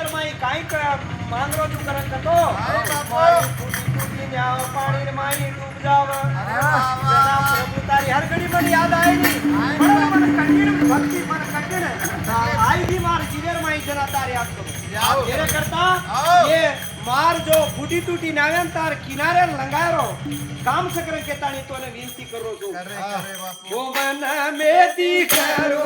यार माई काय मांगरो तू करन तो टूटी न्याव पाणी माई डूब जाव जना प्रभु तारी हर घड़ी मन याद आएगी मन कंटिन्यू भक्ति मन कंटिन्यू आई भी मार जीवर माई जना तारी याद करो तेरे करता ये मार जो फूटी टूटी नाव्यान तार किनारे लंगारो काम सकरे के ताणी तोने विनती करो जो वो मन में दी करो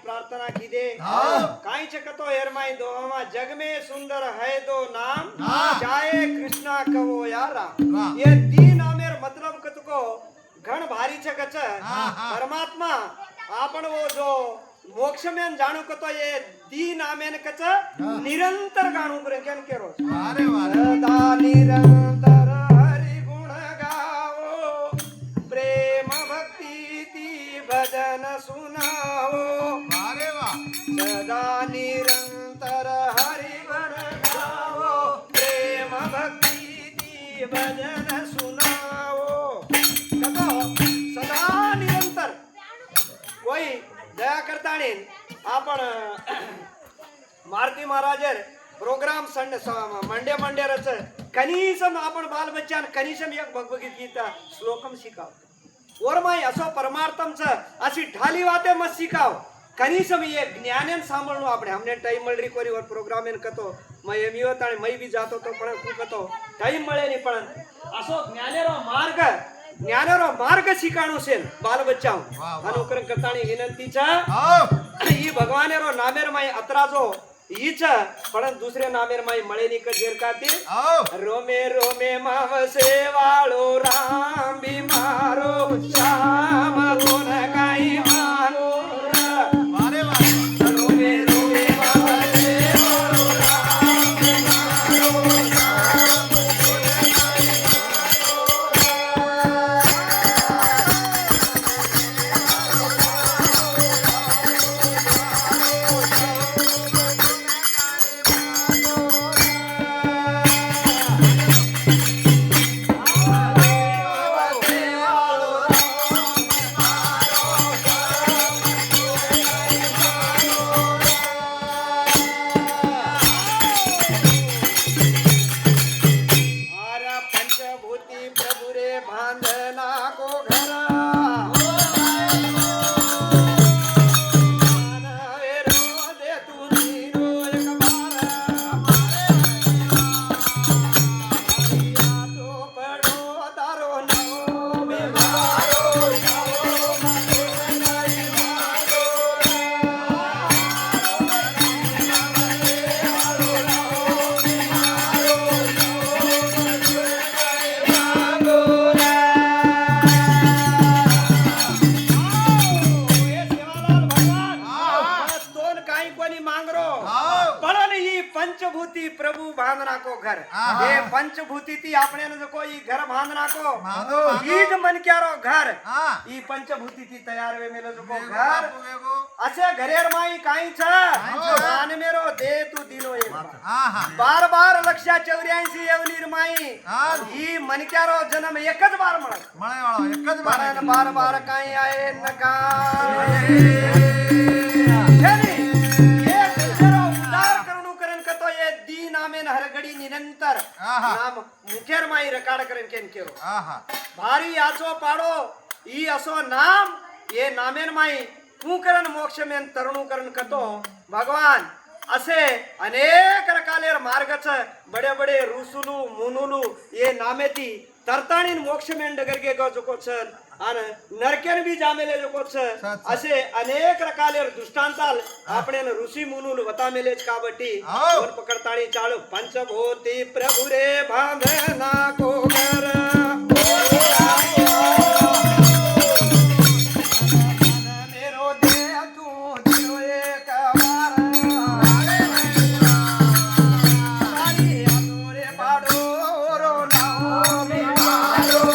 प्रार्थना की दे काई चकतो हेरमाई दोमा जग में सुंदर है दो नाम चाहे कृष्णा कहो यारा ये तीन आमेर मतलब कतको घण भारी छ कच परमात्मा आपण वो जो मोक्ष में जाणू कतो ये दी नामेन कच निरंतर गाणू करे केन केरो अरे वाह सदा निरंतर हरि गुण गाओ प्रेम भक्ति ती भजन सुनाओ अरे वाह सदा निरंतर हरि गुण गाओ प्रेम भक्ति ती भजन सुनाओ कतो सदा निरंतर कोई दया करता नहीं आपण मारुती महाराजर प्रोग्राम मंडे मंडे रच कनीसम आपण बाल बच्चान कनीसम एक भगवत गीता श्लोकम शिकाव और माई असो परमार्थम छ अशी ढाली वाते मत शिकाव कनीसम ये ज्ञानेन सांभळणो आपणे हमने टाइम मळरी कोरी वर प्रोग्राम एन कतो मैं एम योत आणि मैं भी जातो तो पण खूप कतो टाइम मळे नी पण असो ज्ञानेरो मार्ग शिकाणो छे बाल बच्चाओ अनुकरण करतानी विनंती छ ई भगवानेरो नामेर माई अतराजो ई छ पण दुसरे नामेर माई मळे नी कजेर काती रोमे रोमे मावसे वाळो राम बीमारो श्याम कोण काही मानो वारे वारे रोमे रोमे मावसे वाळो राम बीमारो श्याम कोण काही पंचभूती प्रभु रे बांधना को घर पंचभूती प्रभु बांधना को घर ये पंचभूती थी आपने जो कोई घर बांधना को ईद मन क्या रो घर ई पंचभूती थी तैयार वे मेलो जो को घर असे घरेर माई काई छ मान मेरो दे तू दिनो एक बार बार लक्ष्या 84 एवनीर माई ई मन क्या रो जन्म एकच बार मळे वाळो एकच बार बार काई आए नका हरगडी निरंतर नाम मुखेर माई रेकॉर्ड करेन केन केरो भारी आचो पाडो ई असो नाम ये नामेन माई पुकरण मोक्ष में तरुणु करण कतो भगवान असे अनेक रकालेर मार्गच बडे बडे रुसुलू मुनुलू ये नामेती तरताणीन मोक्ष में डगर गे गजको छन आणि नरकेन बी जामेले लोको छ असे अनेक रकालेर दृष्टांताल आपणे ऋषी मुनुल वतामेलेच काबटी वर पकडताणी चालू पंचभूती प्रभु रे बांधना को घर मेरो दे तू दिनो एक बार सारी आतोरे पाडो रो नाओ मी मारो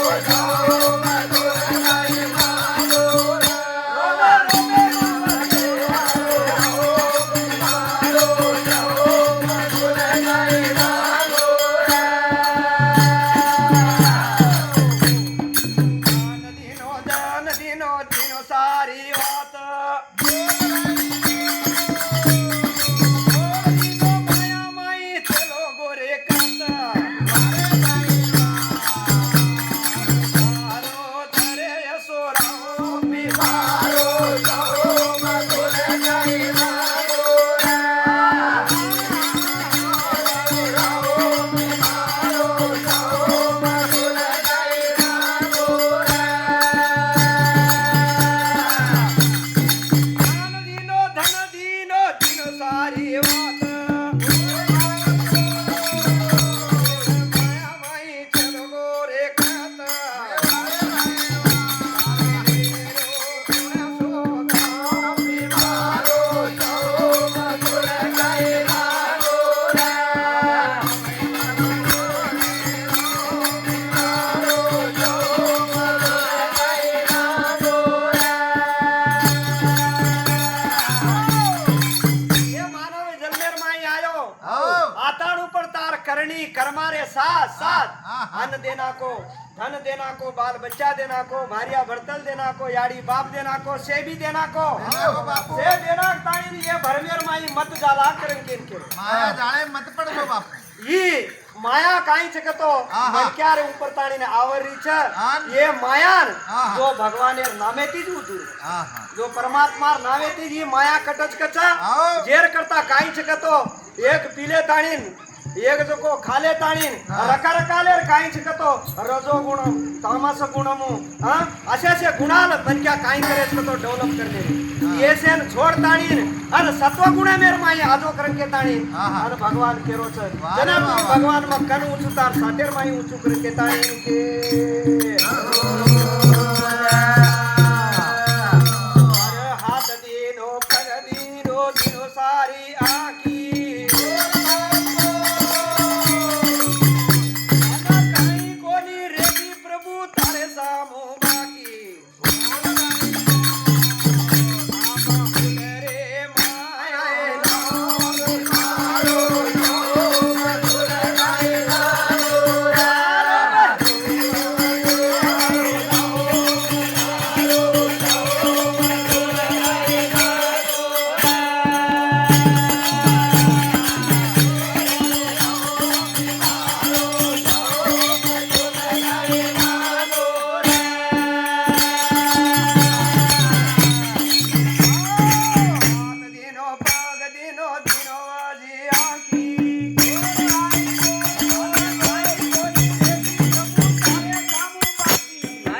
करनी कर्मारे साथ साथ अन्न देना को धन देना को बाल बच्चा देना को भारिया बर्तल देना को याड़ी बाप देना को सेबी देना को से देना ताणी ये भरमेर माई मत जाला करन केन के माया जाळे मत पड दो बाप ई माया काई छकतो मनक्यार ऊपर ताणी ने आवरी छ ये मायान जो भगवानेर नामेती ज उतुर जो परमात्मा नामेती जी माया कटच कचा जेर करता काई छकतो एक पीले ताणीन एक जको खाले ताणीन रकरकालेर काई छकतो रजो गुण तामस गुणमु असे असे गुणाल मनक्या काई करे छकतो डेव्हलप करने ये सेन छोड़ ताणीन अन सत्व गुण मेर माई आजो करन के ताणीन अन भगवान केरो छ जना भगवान म कन उचुतार साटेर माई उचु करन के ताणीन के हाथ दीनो पग दीनो दिनो सारी आकी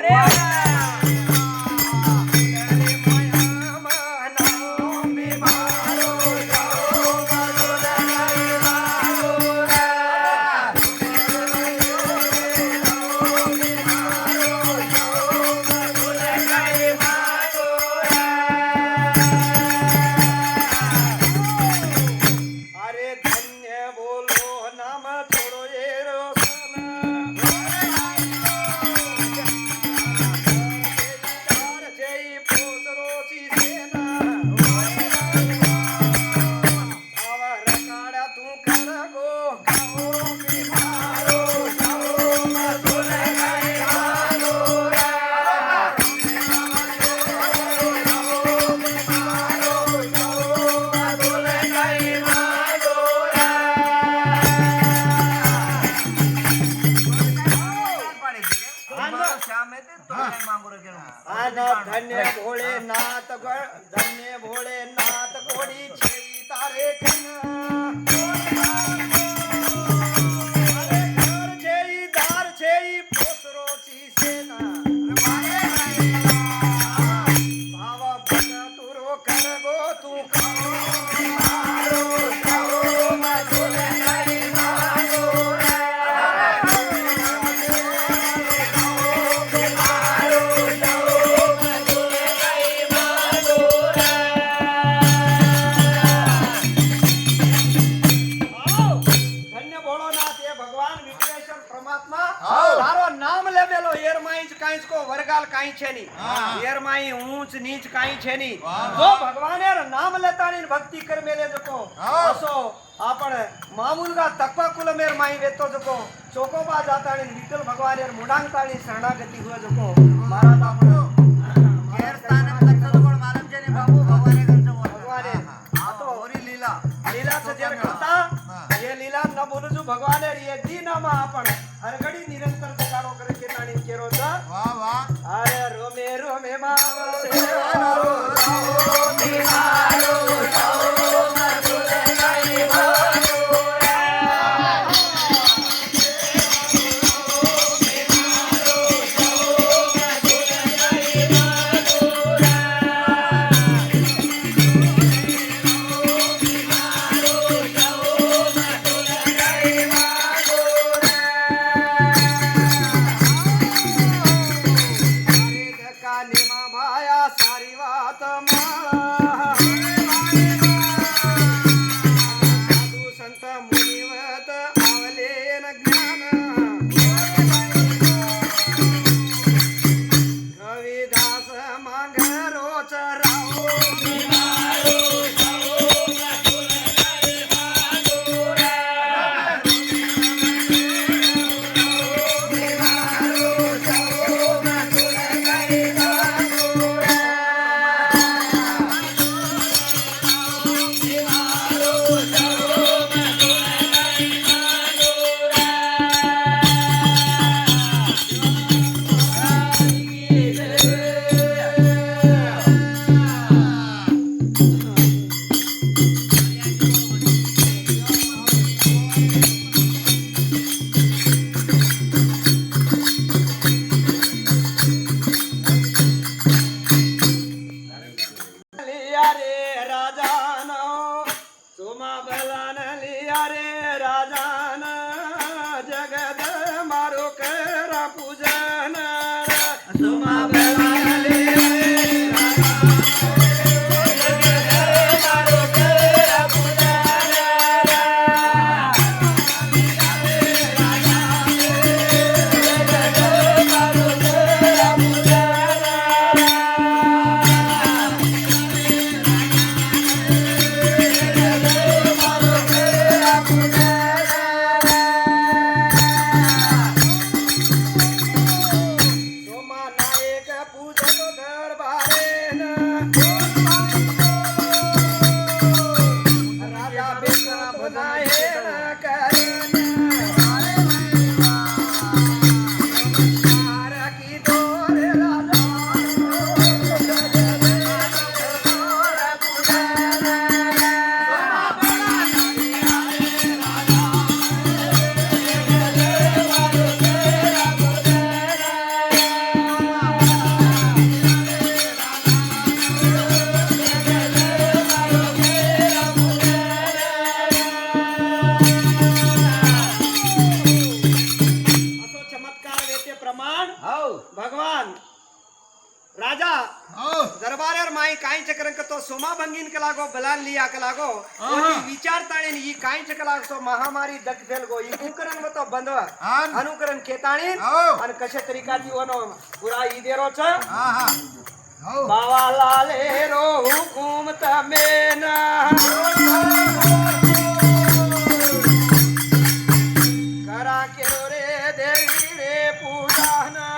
अरे माया मनाओ मी मारो जाओ मधुर नाही मागोरा. अरे धन्य बोलो नाम थोडो येरो जय पोसरोची सेना आवर काढा तू कर गो खाओ मी मारो जाओ मधुर नाही मागोरा. धन्य भोळेनाथ धन्य भोळेनाथ कोडी छेई तारे छेई दार छेई पोसरोची सेना भाव भट तुरो कर गो तू मारो जाओ मधुर नाही मागोरा. धन्य भोळोनाथ हे भगवान विघ्नेश्वर परमात्मा તારો નામ લેવેલો એરમાઈ જ કાંઈ કો વરગાલ કાંઈ છે ની એરમાઈ ઊંચ નીચ કાંઈ છે ની જો ભગવાનેર નામ લેતાની ભક્તિ કરમેલે જકો અસો आपण मामूलगा तक्वा कुलमेर माई वेतो जको चोकोबा जाताणी विठ्ठल भगवानेर मुडांगताणी शरणागती हुए जको महाराज आपण घेर स्थानम करतो कोण मालम जेने बाबू भगवाने करतो भगवाने आतो होरी लीला लीलाचं जर करता ये लीला न बोलजू भगवानेर ये दीनामा आपण हरघडी निरंतर जगाडो करे केताणी केरो जा वाह वाह अरे रोमे रोमे माव सेवारो मी मारो जाओ मधुर नाही मागोरा. सारी वात माळा साधू संत मुनिवत आवलेन ज्ञान कविदास मांगरोच राहो लिया रे राजान सोमा बलान लिया रे राजान जगद मारो कर पूजन सोमा बलान लिया रे राजान जगद मारो कर पूजन जगद मारो कर पूजन सोमा नायक भगवान राजा दरबार माई काई चक्रंक तो सोमा भंगीन कलागो बलान लिया कलागो विचार ताणीन ही काई चकलाग तो महामारी दक फेल गो ई कुकरन में तो बंद अनुकरण केताणीन आणि कशे तरीका ती वनो पुरा ई देरो छ बावा लाले रो हुकुम तमे ना करा केरो रे देवी रे पूजाना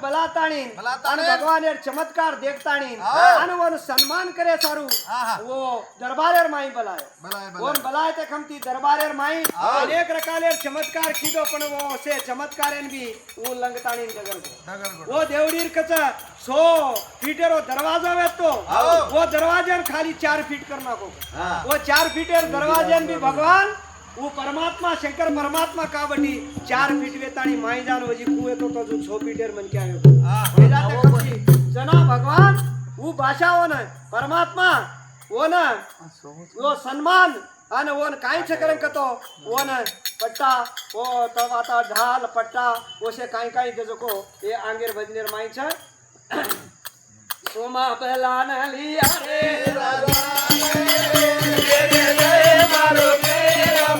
बलाताणी भगवान चमत्कार देखताणी वन सम्मान करे सारू वो दरबारेर माई बलाय वन बलाय ते खमती दरबारेर माई अनेक रकालेर चमत्कार कीदो पण वो से चमत्कारेन भी वो लंगताणी डगर वो देवडीर कच 100 फीटेरो दरवाजा वेतो वो दरवाजे खाली 4 फीट करना को वो 4 फीटेर दरवाजे भी भगवान वो परमात्मा शंकर परमात्मा काबटी 4 फीट वेताणी माई जान वजी कुए तो जो 6 फीटेर मन के आयो वेला ते कपी जना भगवान वो भाषा हो न परमात्मा वो न वो सम्मान અને ઓન કાઈ ચકરન કતો ઓન પટ્ટા ઓ તવાતા ઢાલ પટ્ટા ઓસે કાઈ કાઈ દેજો એ આંગેર ભજનેર માઈ છે સોમા પહેલા ન લિયા રે રાજા મારો મેરા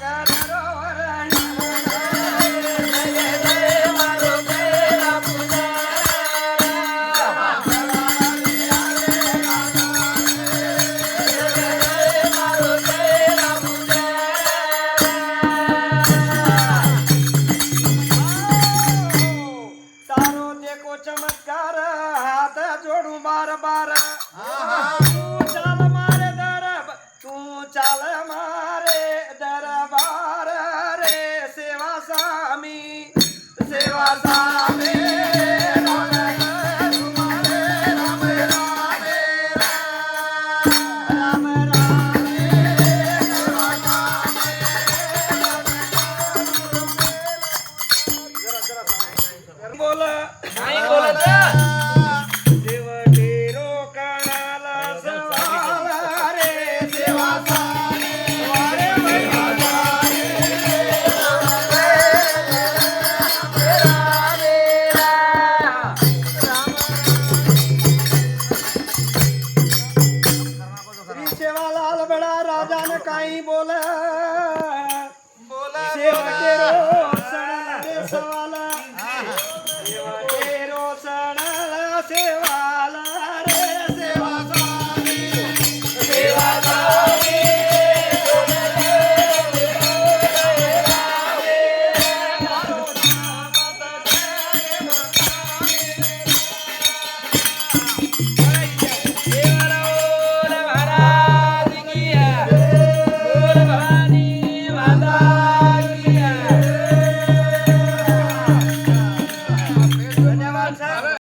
कर बोला शेवटे रो